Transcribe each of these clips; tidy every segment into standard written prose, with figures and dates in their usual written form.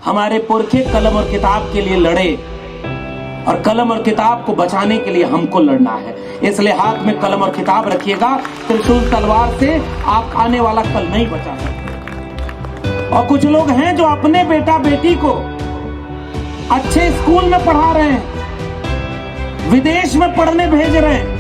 हमारे पुरखे कलम और किताब के लिए लड़े और कलम और किताब को बचाने के लिए हमको लड़ना है। इसलिए हाथ में कलम और किताब रखिएगा, त्रिशूल तलवार से आप आने वाला कल नहीं बचा सकते। और कुछ लोग हैं जो अपने बेटा बेटी को अच्छे स्कूल में पढ़ा रहे हैं, विदेश में पढ़ने भेज रहे हैं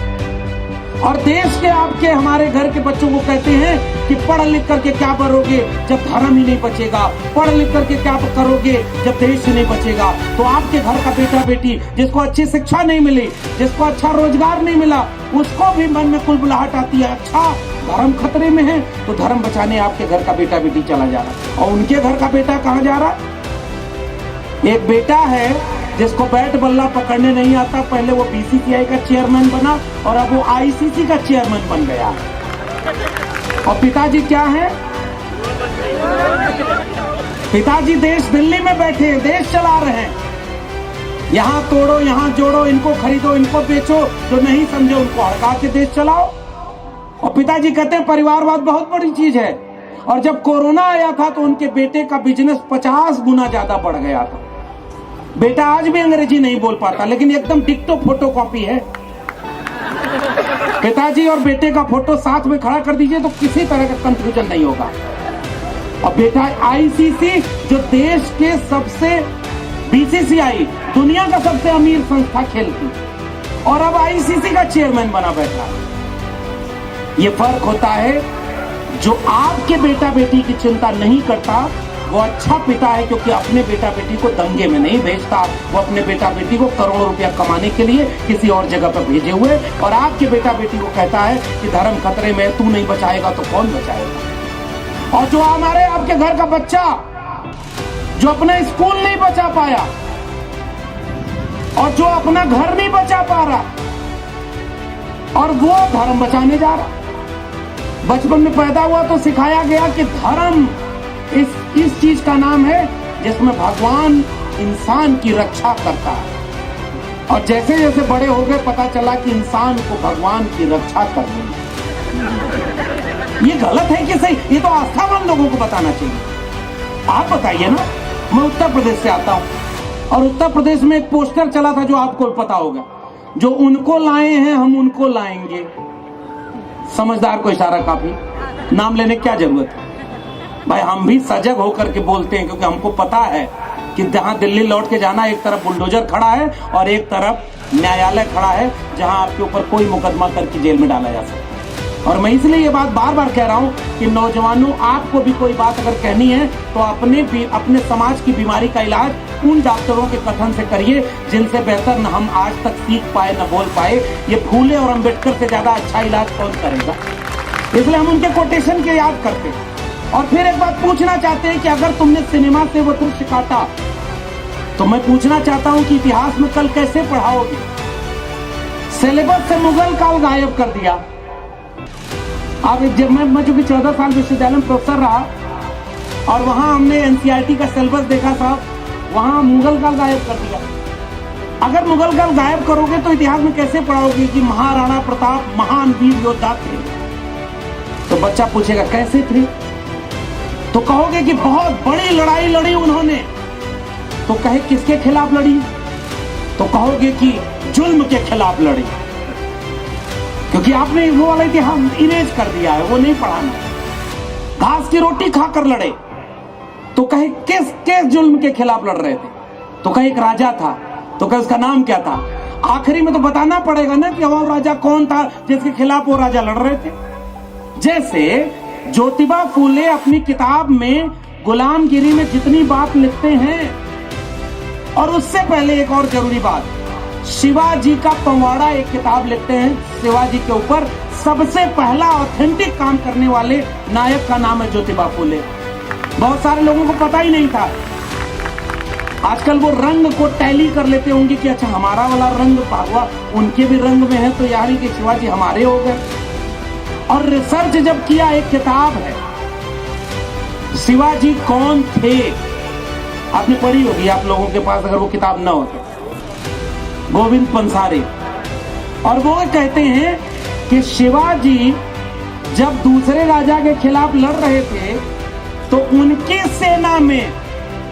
और देश के आपके हमारे घर के बच्चों को कहते हैं कि पढ़ लिख करके क्या करोगे जब धर्म ही नहीं बचेगा, पढ़ लिख करके क्या करोगे जब देश ही नहीं बचेगा। तो आपके घर का बेटा बेटी जिसको अच्छी शिक्षा नहीं मिली, जिसको अच्छा रोजगार नहीं मिला, उसको भी मन में कुलबुलाहट आती है, अच्छा धर्म खतरे में है तो धर्म बचाने आपके घर का बेटा बेटी चला जा रहा है। और उनके घर का बेटा कहाँ जा रहा है? एक बेटा है जिसको बैट बल्ला पकड़ने नहीं आता, पहले वो बीसीसीआई का चेयरमैन बना और अब वो आईसीसी का चेयरमैन बन गया। और पिताजी क्या है? पिताजी देश दिल्ली में बैठे देश चला रहे हैं। यहां तोड़ो यहां जोड़ो, इनको खरीदो इनको बेचो, जो नहीं समझे उनको हड़का के देश चलाओ। और पिताजी कहते हैं परिवारवाद बहुत बड़ी चीज है। और जब कोरोना आया था तो उनके बेटे का बिजनेस 50 गुना ज्यादा बढ़ गया था। बेटा आज भी अंग्रेजी नहीं बोल पाता लेकिन एकदम डिक्टो फोटो कॉपी है। पिताजी और बेटे का फोटो साथ में खड़ा कर दीजिए तो किसी तरह का कंफ्यूजन नहीं होगा। और बेटा आईसीसी जो देश के सबसे, बीसीसीआई दुनिया का सबसे अमीर संस्था खेलती और अब आईसीसी का चेयरमैन बना बैठा। ये फर्क होता है, जो आपके बेटा बेटी की चिंता नहीं करता वो अच्छा पिता है, क्योंकि अपने बेटा बेटी को दंगे में नहीं भेजता, वो अपने बेटा बेटी को करोड़ों रुपया कमाने के लिए किसी और जगह पर भेजे हुए। और आपके बेटा बेटी को कहता है कि धर्म खतरे में, तू नहीं बचाएगा तो कौन बचाएगा। और जो हमारे आपके घर का बच्चा जो अपना स्कूल नहीं बचा पाया और जो अपना घर नहीं बचा पा रहा और वो धर्म बचाने जा रहा। बचपन में पैदा हुआ तो सिखाया गया कि धर्म इस चीज का नाम है जिसमें भगवान इंसान की रक्षा करता है। और जैसे जैसे बड़े हो गए पता चला कि इंसान को भगवान की रक्षा करनी है। ये गलत है कि सही? ये तो आस्थावान लोगों को बताना चाहिए। आप बताइए ना। मैं उत्तर प्रदेश से आता हूं और उत्तर प्रदेश में एक पोस्टर चला था जो आपको पता होगा, जो उनको लाए हैं हम उनको लाएंगे। समझदार को इशारा काफी, नाम लेने की क्या जरूरत है भाई। हम भी सजग होकर के बोलते हैं क्योंकि हमको पता है कि जहां दिल्ली लौट के जाना, एक तरफ बुलडोजर खड़ा है और एक तरफ न्यायालय खड़ा है जहां आपके ऊपर कोई मुकदमा करके जेल में डाला जा सकता है। और मैं इसलिए ये बात बार बार कह रहा हूं कि नौजवानों, आपको भी कोई बात अगर कहनी है तो अपने समाज की बीमारी का इलाज उन डॉक्टरों के कथन से करिए जिनसे बेहतर न हम आज तक सीख पाए न बोल पाए। ये फूले और अम्बेडकर से ज्यादा अच्छा इलाज कौन करेगा? इसलिए हम उनके कोटेशन के याद करते हैं। और फिर एक बात पूछना चाहते हैं कि अगर तुमने सिनेमा से वो दृश्य काटा तो मैं पूछना चाहता हूं कि इतिहास में कल कैसे पढ़ाओगे? सिलेबस से मुगल काल गायब कर दिया। अब जब मैं चूंकि 14 साल विश्वविद्यालय में प्रोफेसर रहा और वहां हमने एनसीईआरटी का सिलेबस देखा था, वहां मुगल काल गायब कर दिया। अगर मुगल काल गायब करोगे तो इतिहास में कैसे पढ़ाओगे कि महाराणा प्रताप महान वीर योद्धा थे? तो बच्चा पूछेगा कैसे थे? तो कहोगे कि बहुत बड़ी लड़ाई लड़ी उन्होंने। तो कहे किसके खिलाफ लड़ी? तो कहोगे कि जुल्म के खिलाफ लड़ी, क्योंकि आपने वो वाला इतिहास इरेज कर दिया है, वो नहीं पढ़ाना। घास की रोटी खाकर लड़े, तो कहे किस जुल्म के खिलाफ लड़ रहे थे? तो कहे एक राजा था, तो कहे उसका नाम क्या था? आखिरी में तो बताना पड़ेगा ना कि वो राजा कौन था जिसके खिलाफ वो राजा लड़ रहे थे। जैसे ज्योतिबा फूले अपनी किताब में गुलामगिरी में जितनी बात लिखते हैं, और उससे पहले एक और जरूरी बात, शिवाजी का पंवाड़ा एक किताब लिखते हैं। शिवाजी के ऊपर सबसे पहला ऑथेंटिक काम करने वाले नायक का नाम है ज्योतिबा फूले। बहुत सारे लोगों को पता ही नहीं था। आजकल वो रंग को टैली कर लेते होंगे कि अच्छा हमारा वाला रंग भागवा उनके भी रंग में है तो यार कि शिवाजी हमारे हो गए। और रिसर्च जब किया, एक किताब है शिवाजी कौन थे, आपने पढ़ी होगी आप लोगों के पास अगर वो किताब ना हो तो, गोविंद पंसारी। और वो कहते हैं कि शिवाजी जब दूसरे राजा के खिलाफ लड़ रहे थे तो उनकी सेना में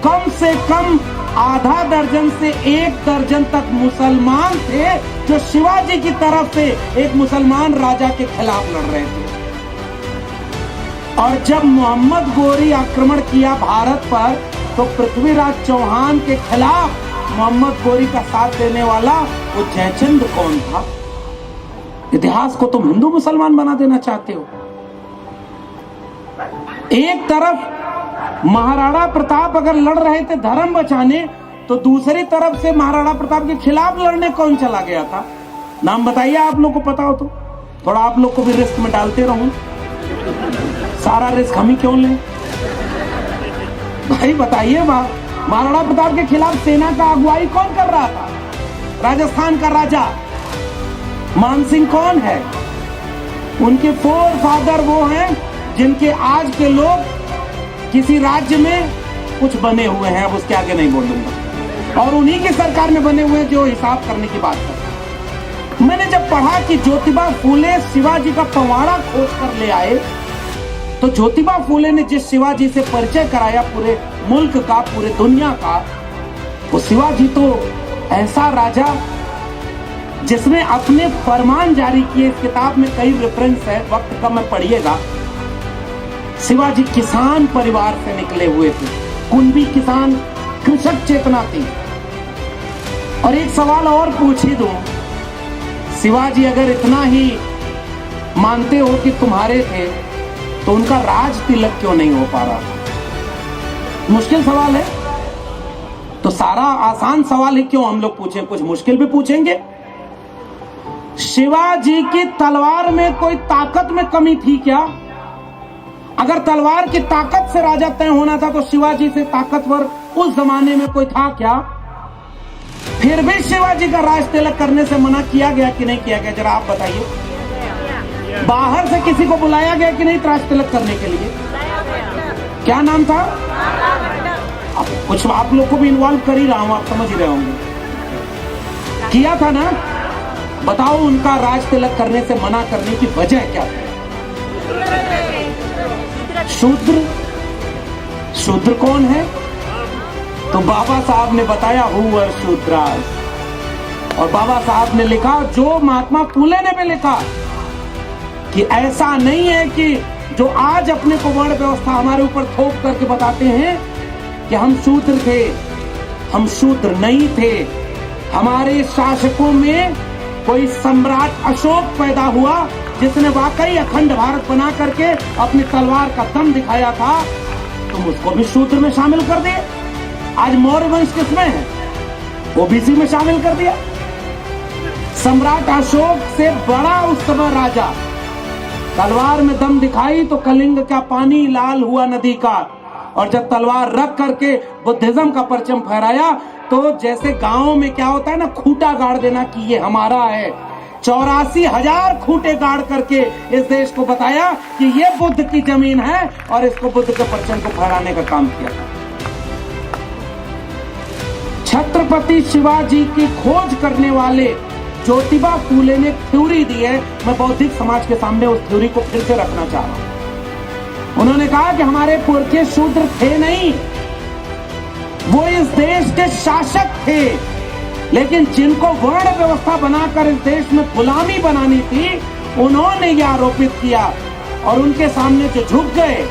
कम से कम आधा दर्जन से 1 दर्जन तक मुसलमान थे जो शिवाजी की तरफ से एक मुसलमान राजा के खिलाफ लड़ रहे थे। और जब मोहम्मद गोरी आक्रमण किया भारत पर, तो पृथ्वीराज चौहान के खिलाफ मोहम्मद गोरी का साथ देने वाला वो जयचंद कौन था? इतिहास को तुम हिंदू मुसलमान बना देना चाहते हो। एक तरफ महाराणा प्रताप अगर लड़ रहे थे धर्म बचाने, तो दूसरी तरफ से महाराणा प्रताप के खिलाफ लड़ने कौन चला गया था? नाम बताइए, आप लोग को पता हो तो। थोड़ा आप लोग को भी रिस्क में डालते रहूं। सारा रिस्क हम ही क्यों लें भाई? बताइए, महाराणा प्रताप के खिलाफ सेना का अगुवाई कौन कर रहा था? राजस्थान का राजा मानसिंह कौन है? उनके फोर फादर वो हैं जिनके आज के लोग किसी राज्य में कुछ बने हुए हैं, अब उसके आगे नहीं बोलूंगा, और उन्हीं की सरकार में बने हुए हैं जो हिसाब करने की बात करते। मैंने जब पढ़ा कि ज्योतिबा फूले शिवाजी का पवाड़ा खोज कर ले आए, तो ज्योतिबा फूले ने जिस शिवाजी से परिचय कराया पूरे मुल्क का, पूरे दुनिया का, वो शिवाजी तो ऐसा राजा जिसने अपने फरमान जारी किए। इस किताब में कई रेफरेंस है, वक्त कम है, पढ़िएगा। शिवाजी किसान परिवार से निकले हुए थे, कुंभी किसान, कृषक चेतना थी। और एक सवाल और पूछ ही दूं, शिवाजी अगर इतना ही मानते हो कि तुम्हारे थे, तो उनका राज तिलक क्यों नहीं हो पा रहा? मुश्किल सवाल है। तो सारा आसान सवाल है क्यों हम लोग पूछें, कुछ मुश्किल भी पूछेंगे। शिवाजी की तलवार में कोई ताकत में कमी थी क्या? अगर तलवार की ताकत से राजा तय होना था, तो शिवाजी से ताकतवर उस जमाने में कोई था क्या? फिर भी शिवाजी का राज तिलक करने से मना किया गया कि नहीं किया गया? जरा आप बताइए। बाहर से किसी को बुलाया गया कि नहीं राज तिलक करने के लिए? क्या नाम था? अब कुछ आप लोग को भी इन्वॉल्व कर ही रहा हूं, आप समझ ही रहे होंगे। किया था ना? बताओ, उनका राज तिलक करने से मना करने की वजह क्या थी? शूद्र। शूद्र कौन है? तो बाबा साहब ने बताया, हु आर शूद्रास। और बाबा साहब ने लिखा, जो महात्मा फूले ने भी लिखा, कि ऐसा नहीं है कि जो आज अपने को वर्ण व्यवस्था हमारे ऊपर थोप करके बताते हैं कि हम शूद्र थे। हम शूद्र नहीं थे। हमारे शासकों में कोई सम्राट अशोक पैदा हुआ जिसने वाकई अखंड भारत बना करके अपनी तलवार का दम दिखाया था, तुम उसको भी शूद्र में शामिल कर दिए। आज मौर्य वंश किसमें है? ओबीसी में शामिल कर दिया। सम्राट अशोक से बड़ा उस समय राजा, तलवार में दम दिखाई तो कलिंग का पानी लाल हुआ नदी का। और जब तलवार रख करके बुद्धिज्म का परचम फहराया, तो जैसे गांव में क्या होता है ना, खूंटा गाड़ देना कि ये हमारा है। 84,000 खूंटे गाड़ करके इस देश को बताया कि ये बुद्ध की जमीन है, और इसको बुद्ध के परचम को फहराने का काम किया। छत्रपति शिवाजी की खोज करने वाले ज्योतिबा फूले ने थ्योरी दी है। मैं बौद्धिक समाज के सामने उस थ्योरी को फिर से रखना चाह रहा हूं। उन्होंने कहा कि हमारे पुरखे शूद्र थे नहीं, वो इस देश के शासक थे, लेकिन जिनको वर्ण व्यवस्था बनाकर इस देश में गुलामी बनानी थी, उन्होंने यह आरोपित किया। और उनके सामने जो झुक गए,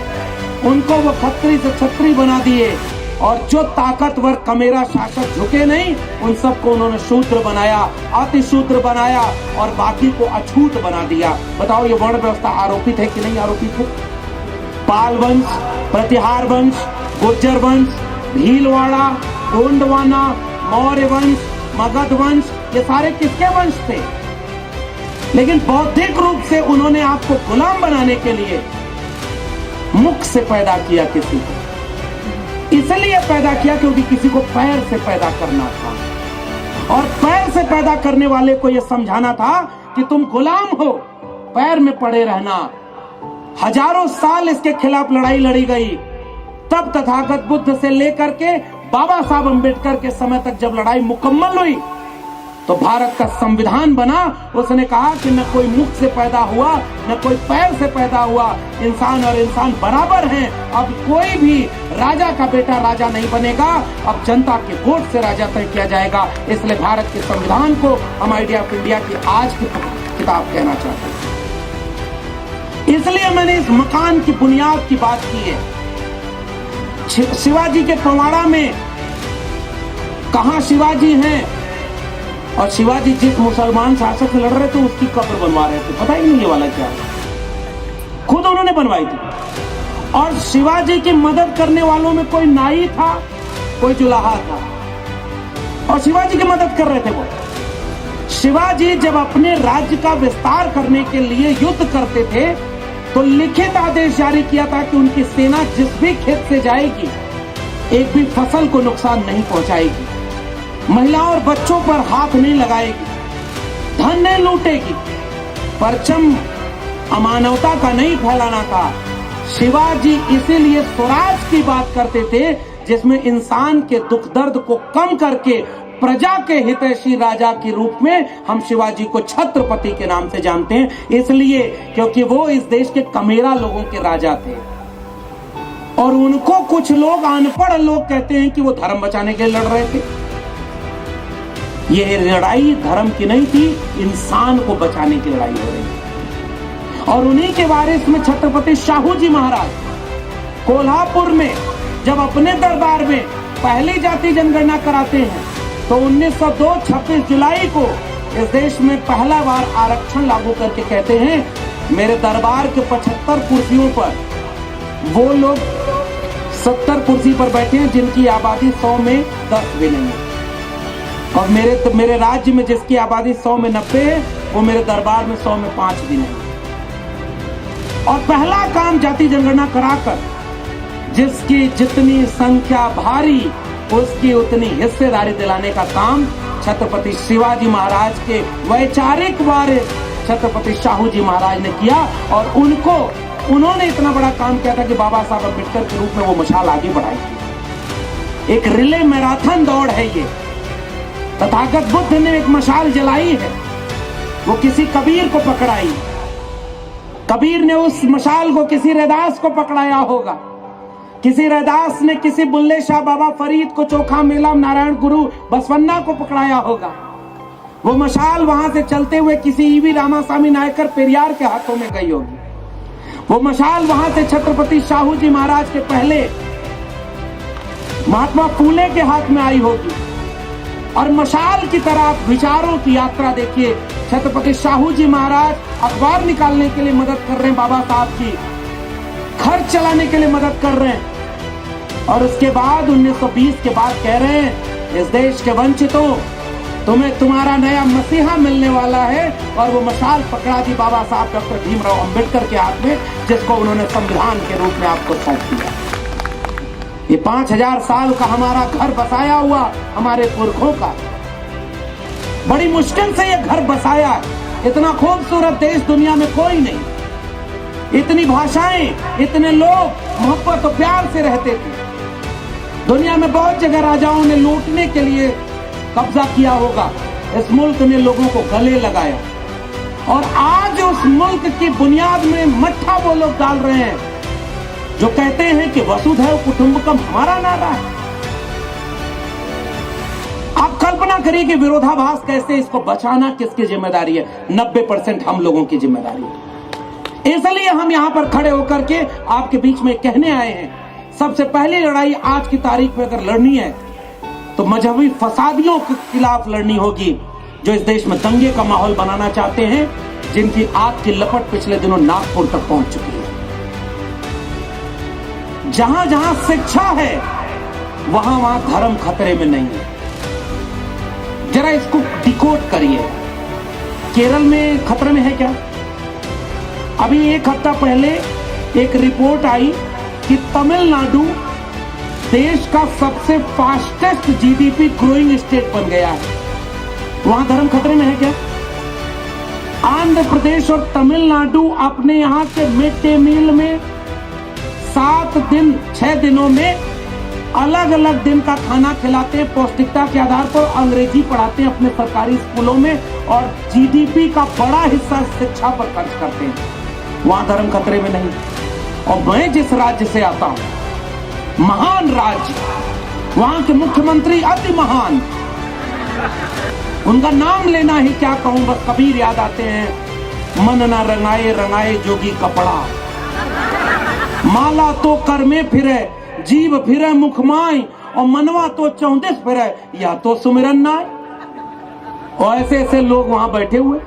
उनको वो खत्री से छत्री बना दिए। और जो ताकतवर कमेरा शासक झुके नहीं, उन सबको उन्होंने शूद्र बनाया, अति शूद्र बनाया, और बाकी को अछूत बना दिया। बताओ, ये वर्ण व्यवस्था आरोपित है कि नहीं आरोपित है? पाल वंश, प्रतिहार वंश, गुर्जर वंश, भीलवाड़ा, गोंडवाना, मौर्य वंश, मगध वंश, ये सारे किसके वंश थे? लेकिन बौद्धिक रूप से उन्होंने आपको गुलाम बनाने के लिए मुख से पैदा किया। किसी को इसलिए पैदा किया क्योंकि किसी को पैर से पैदा करना था, और पैर से पैदा करने वाले को यह समझाना था कि तुम गुलाम हो, पैर में पड़े रहना। हजारों साल इसके खिलाफ लड़ाई लड़ी गई। तब तथागत बुद्ध से लेकर के बाबा साहब अंबेडकर के समय तक जब लड़ाई मुकम्मल हुई, तो भारत का संविधान बना, उसने कहा कि न कोई मुख से पैदा हुआ न कोई पैर से पैदा हुआ, इंसान और इंसान बराबर हैं। अब कोई भी राजा का बेटा राजा नहीं बनेगा, अब जनता के वोट से राजा तय किया जाएगा। इसलिए भारत के संविधान को हम आइडिया ऑफ इंडिया की आज की किताब कहना चाहते हैं। इसलिए मैंने इस मकान की बुनियाद की बात की है। शिवाजी के पवाड़ा में कहां शिवाजी हैं, और शिवाजी जिस मुसलमान शासक से लड़ रहे थे उसकी कब्र बनवा रहे थे, पता ही नहीं ये वाला क्या, खुद उन्होंने बनवाई थी। और शिवाजी की मदद करने वालों में कोई नाई था, कोई जुलाहा था, और शिवाजी की मदद कर रहे थे वो। शिवाजी जब अपने राज्य का विस्तार करने के लिए युद्ध करते थे तो लिखित आदेश जारी किया था कि उनकी सेना जिस भी खेत से जाएगी एक भी फसल को नुकसान नहीं पहुंचाएगी, महिलाओं और बच्चों पर हाथ नहीं लगाएगी, धन नहीं लूटेगी। परचम अमानवता का नहीं फैलाना था। शिवाजी इसीलिए स्वराज की बात करते थे जिसमें इंसान के दुख दर्द को कम करके प्रजा के हितैषी राजा के रूप में हम शिवाजी को छत्रपति के नाम से जानते हैं, इसलिए क्योंकि वो इस देश के कमेरा लोगों के राजा थे। और उनको कुछ लोग अनपढ़ लोग कहते हैं कि वो धर्म बचाने के लिए लड़ रहे थे। ये लड़ाई धर्म की नहीं थी, इंसान को बचाने की लड़ाई हो रही थी। और उन्हीं के वारिस में छत्रपति शाहू जी महाराज कोल्हापुर में जब अपने दरबार में पहली जाति जनगणना कराते हैं तो 1902 26 जुलाई को इस देश में पहला बार आरक्षण लागू करके कहते हैं मेरे दरबार के 75 कुर्सियों पर वो लोग 70 कुर्सी पर बैठे हैं जिनकी आबादी 100 में 10 भी नहीं है, और मेरे राज्य में जिसकी आबादी 100 में 90 है वो मेरे दरबार में 100 में 5 भी नहीं। और पहला काम जाति जनगणना कराकर जिसकी जितनी संख्या भारी उसकी उतनी हिस्सेदारी दिलाने का काम छत्रपति शिवाजी महाराज के वैचारिक वारिस छत्रपति शाहू जी महाराज ने किया। और उन्होंने इतना बड़ा काम किया था कि बाबा साहब अम्बेडकर के रूप में वो मशाल आगे बढ़ाई थी। एक रिले मैराथन दौड़ है ये। तथागत बुद्ध ने एक मशाल जलाई है, वो किसी कबीर को पकड़ाई, कबीर ने उस मशाल को किसी रैदास को पकड़ाया होगा, किसी रैदास ने किसी बुल्ले शाह बाबा फरीद को, चोखा मेला नारायण गुरु बसवन्ना को पकड़ाया होगा। वो मशाल वहां से चलते हुए किसी ईवी रामास्वामी नायकर पेरियार के हाथों में गई होगी। वो मशाल वहां से छत्रपति शाहू जी महाराज के पहले महात्मा फूले के हाथ में आई होगी। और मशाल की तरह आप विचारों की यात्रा देखिए। छत्रपति शाहू जी महाराज अखबार निकालने के लिए मदद कर रहे हैं बाबा साहब की, खर्च चलाने के लिए मदद कर रहे हैं, और उसके बाद 1920 के बाद कह रहे हैं इस देश के वंचितों तुम्हें तुम्हारा नया मसीहा मिलने वाला है। और वो मशाल पकड़ा दी बाबा साहब डॉक्टर भीमराव अंबेडकर के हाथ में, जिसको उन्होंने संविधान के रूप में आपको सौंप दिया। ये 5000 साल का हमारा घर बसाया हुआ हमारे पुरखों का, बड़ी मुश्किल से ये घर बसाया। इतना खूबसूरत देश दुनिया में कोई नहीं, इतनी भाषाएं, इतने लोग मोहब्बत और प्यार से रहते थे। दुनिया में बहुत जगह राजाओं ने लूटने के लिए कब्जा किया होगा, इस मुल्क ने लोगों को गले लगाया। और आज उस मुल्क की बुनियाद में मट्ठा वो लोग डाल रहे हैं जो कहते हैं कि वसुधैव कुटुंबकम हमारा नारा है। आप कल्पना करिए कि विरोधाभास कैसे, इसको बचाना किसकी जिम्मेदारी है? 90% हम लोगों की जिम्मेदारी है। इसलिए हम यहां पर खड़े होकर के आपके बीच में कहने आए हैं, सबसे पहली लड़ाई आज की तारीख में अगर लड़नी है तो मजहबी फसादियों के खिलाफ लड़नी होगी जो इस देश में दंगे का माहौल बनाना चाहते हैं, जिनकी आग की लपट पिछले दिनों नागपुर तक पहुंच चुकी है। जहां जहां शिक्षा है वहां वहां धर्म खतरे में नहीं है। जरा इसको डिकोड करिए। केरल में खतरे में है क्या? अभी एक हफ्ता पहले एक रिपोर्ट आई कि तमिलनाडु देश का सबसे फास्टेस्ट जीडीपी ग्रोइंग स्टेट बन गया है। वहां धर्म खतरे में है क्या? आंध्र प्रदेश और तमिलनाडु अपने यहां के मिड डे मील में 6 दिनों में अलग अलग दिन का खाना खिलाते हैं पौष्टिकता के आधार पर, अंग्रेजी पढ़ाते हैं अपने सरकारी स्कूलों में, और जीडीपी का बड़ा हिस्सा शिक्षा पर खर्च करते हैं। वहां धर्म खतरे में नहीं। और मैं जिस राज्य से आता हूं, महान राज्य, वहां के मुख्यमंत्री अति महान, उनका नाम लेना ही क्या कहूं, बस कबीर याद आते हैं। मन ना रंगाए रंगाए जोगी कपड़ा, माला तो कर में फिरे, जीव फिरे मुख माय, और मनवा तो चौंदिस फिरे, या तो सुमिरन नाय। और ऐसे ऐसे लोग वहां बैठे हुए।